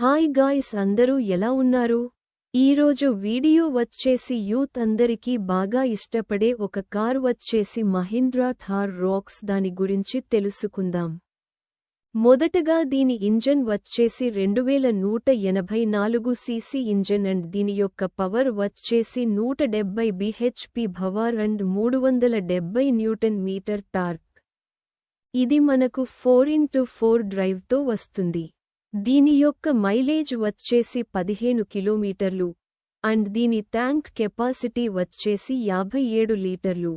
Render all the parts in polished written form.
Hi guys, అందరూ ఎలా ఉన్నారు? ఈరోజు వీడియో వచ్చేసి యూత్ అందరికీ బాగా ఇష్టపడే ఒక కార్ వచ్చేసి మహీంద్రా థార్ రాక్స్ దాని గురించి తెలుసుకుందాం. మొదటగా దీని ఇంజన్ వచ్చేసి 2184 సీసీ ఇంజన్ అండ్ దీని యొక్క పవర్ వచ్చేసి 170 bhp power and 370 newton meter torque. ఇది మనకు 4x4 డ్రైవ్తో వస్తుంది. దీని యొక్క మైలేజ్ వచ్చేసి 15 కిలోమీటర్లు అండ్ దీని ట్యాంక్ కెపాసిటీ వచ్చేసి 57 లీటర్లు.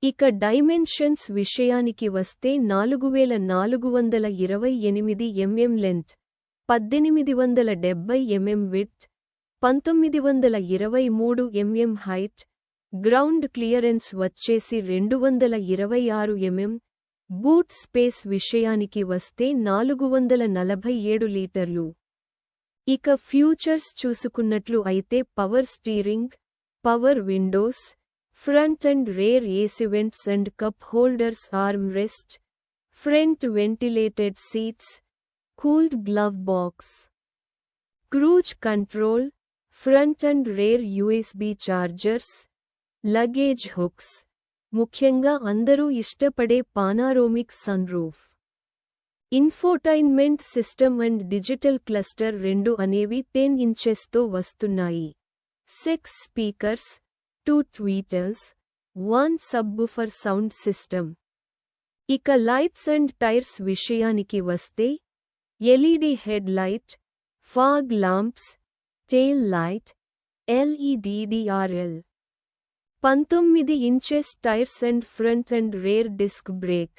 ఇక డైమెన్షన్స్ విషయానికి వస్తే 4428 mm length, 1870 mm width, 1923 mm height, ground clearance వచ్చేసి 226 mm. బూట్ స్పేస్ విషయానికి వస్తే 447 లీటర్లు. ఇక ఫ్యూచర్స్ చూసుకున్నట్లు అయితే power steering, power windows, front and rear AC vents and cup holders, arm rest, front ventilated seats, cooled glove box, cruise control, front and rear USB chargers, luggage hooks, ముఖ్యంగా అందరూ ఇష్టపడే panoramic sunroof, infotainment system and digital cluster రెండు అనేవి 10 ఇంచెస్తో వస్తున్నాయి. 6 speakers, 2 tweeters, 1 subwoofer sound system. ఇక lights and tyres విషయానికి వస్తే LED head light, fog lamps, tail light, LED DRL, 19 inches tyres and front and rear disc brake.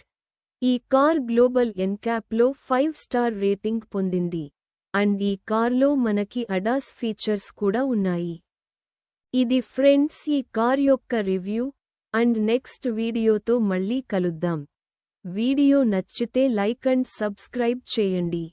ఈ car global ఎన్కాప్లో 5 star rating పొందింది అండ్ ఈ కార్లో మనకి ADAS ఫీచర్స్ కూడా ఉన్నాయి. ఇది ఫ్రెండ్స్ ఈ కార్ యొక్క రివ్యూ అండ్ నెక్స్ట్ వీడియోతో మళ్ళీ కలుద్దాం. వీడియో నచ్చితే లైక్ అండ్ సబ్స్క్రైబ్ చేయండి.